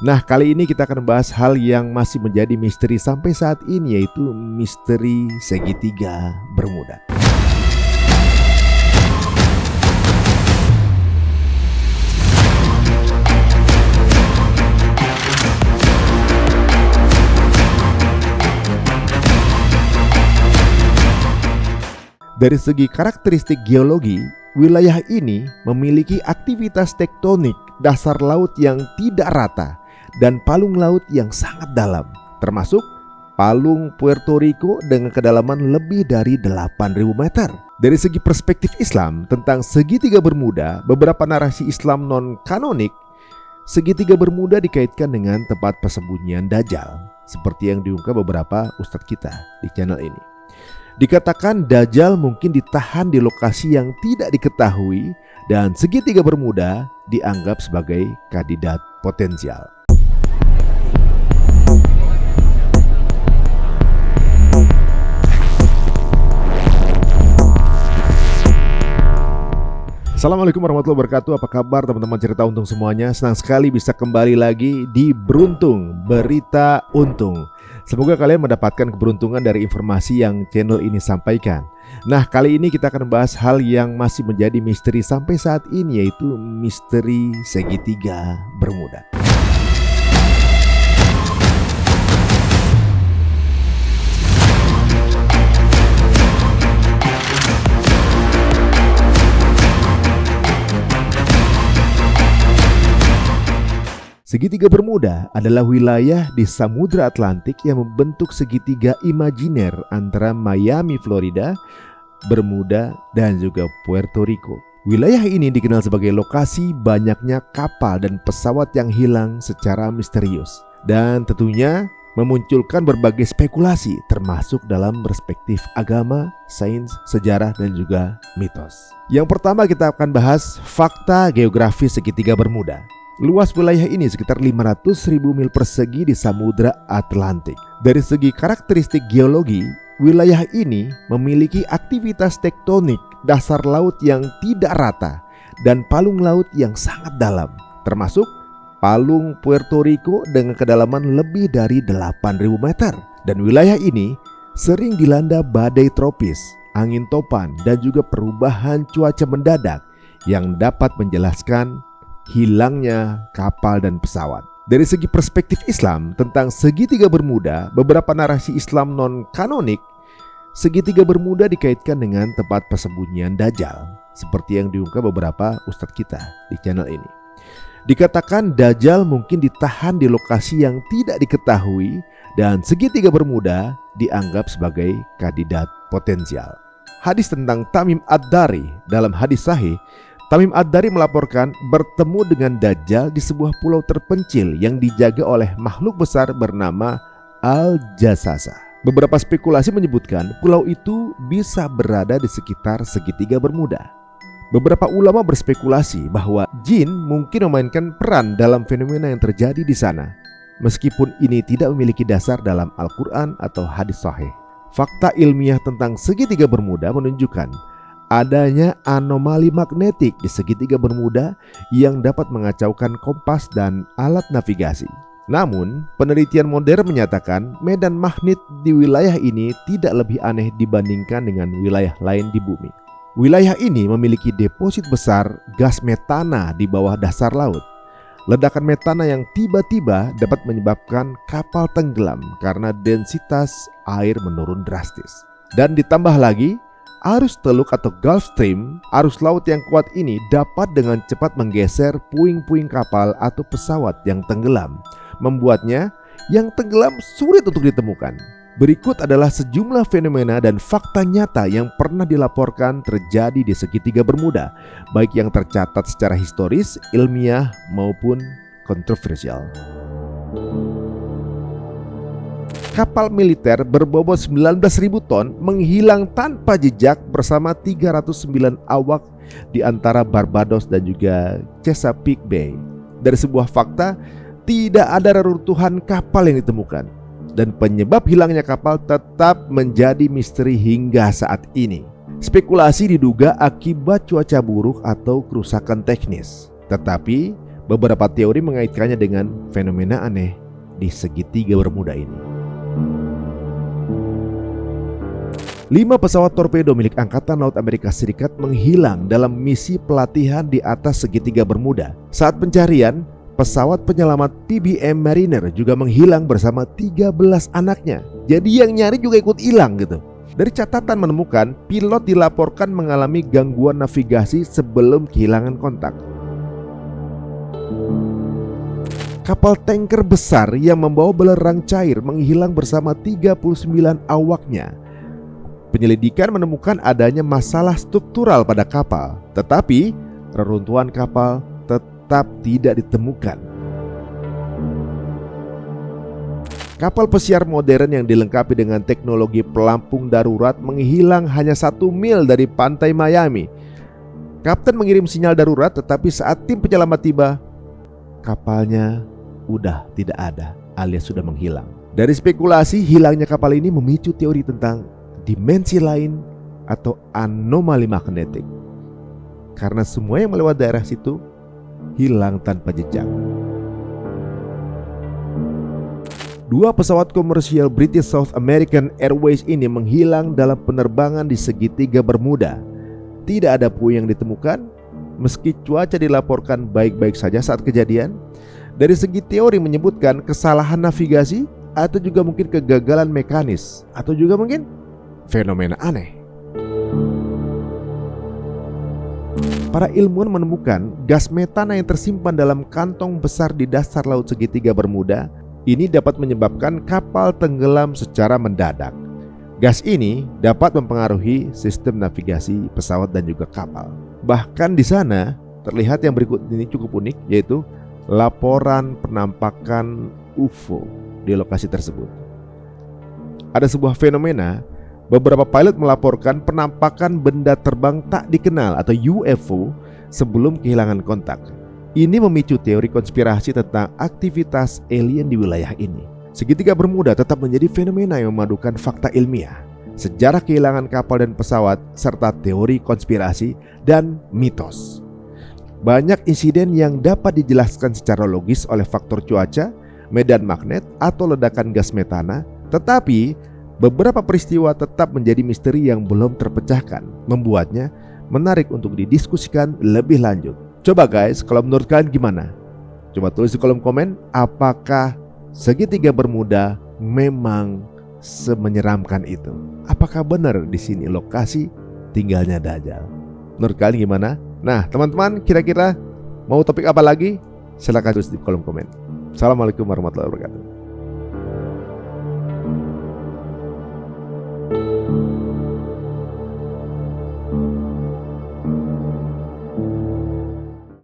Nah, kali ini kita akan membahas hal yang masih menjadi misteri sampai saat ini, yaitu misteri segitiga Bermuda. Dari segi karakteristik geologi, wilayah ini memiliki aktivitas tektonik dasar laut yang tidak rata dan palung laut yang sangat dalam, termasuk palung Puerto Rico dengan kedalaman lebih dari 8.000 meter. Dari segi perspektif Islam tentang segitiga Bermuda, beberapa narasi Islam non-kanonik, segitiga Bermuda dikaitkan dengan tempat persembunyian Dajjal, seperti yang diungkap beberapa ustadz kita di channel ini. Dikatakan Dajjal mungkin ditahan di lokasi yang tidak diketahui dan segitiga Bermuda dianggap sebagai kandidat potensial. Assalamualaikum warahmatullahi wabarakatuh. Apa kabar teman-teman cerita untung semuanya? Senang sekali bisa kembali lagi di Beruntung, Berita Untung. Semoga kalian mendapatkan keberuntungan dari informasi yang channel ini sampaikan. Nah, kali ini kita akan membahas hal yang masih menjadi misteri sampai saat ini, yaitu misteri segitiga Bermuda. Segitiga Bermuda adalah wilayah di Samudra Atlantik yang membentuk segitiga imajiner antara Miami, Florida, Bermuda, dan juga Puerto Rico. Wilayah ini dikenal sebagai lokasi banyaknya kapal dan pesawat yang hilang secara misterius, dan tentunya memunculkan berbagai spekulasi termasuk dalam perspektif agama, sains, sejarah, dan juga mitos. Yang pertama kita akan bahas fakta geografi segitiga Bermuda. Luas wilayah ini sekitar 500.000 mil persegi di Samudra Atlantik. Dari segi karakteristik geologi, wilayah ini memiliki aktivitas tektonik dasar laut yang tidak rata dan palung laut yang sangat dalam, termasuk palung Puerto Rico dengan kedalaman lebih dari 8.000 meter. Dan wilayah ini sering dilanda badai tropis, angin topan, dan juga perubahan cuaca mendadak yang dapat menjelaskan hilangnya kapal dan pesawat. Dari segi perspektif Islam tentang segitiga Bermuda, beberapa narasi Islam non-kanonik, segitiga Bermuda dikaitkan dengan tempat persembunyian Dajjal, seperti yang diungkap beberapa ustadz kita di channel ini. Dikatakan Dajjal mungkin ditahan di lokasi yang tidak diketahui dan segitiga Bermuda dianggap sebagai kandidat potensial. Hadis tentang Tamim Ad-Dari. Dalam hadis sahih, Tamim Ad-Dari melaporkan bertemu dengan Dajjal di sebuah pulau terpencil yang dijaga oleh makhluk besar bernama Al-Jasasa. Beberapa spekulasi menyebutkan pulau itu bisa berada di sekitar segitiga Bermuda. Beberapa ulama berspekulasi bahwa jin mungkin memainkan peran dalam fenomena yang terjadi di sana, meskipun ini tidak memiliki dasar dalam Al-Quran atau hadis sahih. Fakta ilmiah tentang segitiga Bermuda menunjukkan adanya anomali magnetik di segitiga Bermuda yang dapat mengacaukan kompas dan alat navigasi. Namun, penelitian modern menyatakan medan magnet di wilayah ini tidak lebih aneh dibandingkan dengan wilayah lain di bumi. Wilayah ini memiliki deposit besar gas metana di bawah dasar laut. Ledakan metana yang tiba-tiba dapat menyebabkan kapal tenggelam karena densitas air menurun drastis. Dan ditambah lagi, arus teluk atau Gulf Stream, arus laut yang kuat ini dapat dengan cepat menggeser puing-puing kapal atau pesawat yang tenggelam, membuatnya yang tenggelam sulit untuk ditemukan. Berikut adalah sejumlah fenomena dan fakta nyata yang pernah dilaporkan terjadi di segitiga Bermuda, baik yang tercatat secara historis, ilmiah, maupun kontroversial. Kapal militer berbobot 19.000 ton menghilang tanpa jejak bersama 309 awak di antara Barbados dan juga Chesapeake Bay. Dari sebuah fakta, tidak ada reruntuhan kapal yang ditemukan, dan penyebab hilangnya kapal tetap menjadi misteri hingga saat ini. Spekulasi diduga akibat cuaca buruk atau kerusakan teknis, tetapi Beberapa teori mengaitkannya dengan fenomena aneh di segitiga Bermuda ini. 5 pesawat torpedo milik Angkatan Laut Amerika Serikat menghilang dalam misi pelatihan di atas segitiga Bermuda. Saat pencarian, pesawat penyelamat PBM Mariner juga menghilang bersama 13 anaknya. Jadi yang nyari juga ikut hilang gitu. Dari catatan menemukan, pilot dilaporkan mengalami gangguan navigasi sebelum kehilangan kontak. Kapal tanker besar yang membawa belerang cair menghilang bersama 39 awaknya. Penyelidikan menemukan adanya masalah struktural pada kapal, tetapi reruntuhan kapal tetap tidak ditemukan. Kapal pesiar modern yang dilengkapi dengan teknologi pelampung darurat menghilang hanya 1 mil dari pantai Miami. Kapten mengirim sinyal darurat, tetapi saat tim penyelamat tiba, kapalnya udah tidak ada alias sudah menghilang. Dari spekulasi hilangnya kapal ini memicu teori tentang dimensi lain atau anomali magnetik, karena semua yang melewati daerah situ hilang tanpa jejak. 2 pesawat komersial British South American Airways ini menghilang dalam penerbangan di segitiga Bermuda. Tidak ada puing yang ditemukan, meski cuaca dilaporkan baik-baik saja saat kejadian. Dari segi teori menyebutkan kesalahan navigasi, atau juga mungkin kegagalan mekanis, atau juga mungkin fenomena aneh. Para ilmuwan menemukan gas metana yang tersimpan dalam kantong besar di dasar laut segitiga Bermuda. Ini dapat menyebabkan kapal tenggelam secara mendadak. Gas ini dapat mempengaruhi sistem navigasi pesawat dan juga kapal. Bahkan di sana terlihat yang berikut ini cukup unik, yaitu laporan penampakan UFO di lokasi tersebut. Ada sebuah fenomena. Beberapa pilot melaporkan penampakan benda terbang tak dikenal atau UFO sebelum kehilangan kontak. Ini memicu teori konspirasi tentang aktivitas alien di wilayah ini. Segitiga Bermuda tetap menjadi fenomena yang memadukan fakta ilmiah, sejarah kehilangan kapal dan pesawat, serta teori konspirasi dan mitos. Banyak insiden yang dapat dijelaskan secara logis oleh faktor cuaca, medan magnet, atau ledakan gas metana, tetapi beberapa peristiwa tetap menjadi misteri yang belum terpecahkan, membuatnya menarik untuk didiskusikan lebih lanjut. Coba guys, kalau menurut kalian gimana? Coba tulis di kolom komen, apakah segitiga Bermuda memang semenyeramkan itu? Apakah benar di sini lokasi tinggalnya Dajjal? Menurut kalian gimana? Nah teman-teman, kira-kira mau topik apa lagi? Silahkan tulis di kolom komen. Assalamualaikum warahmatullahi wabarakatuh.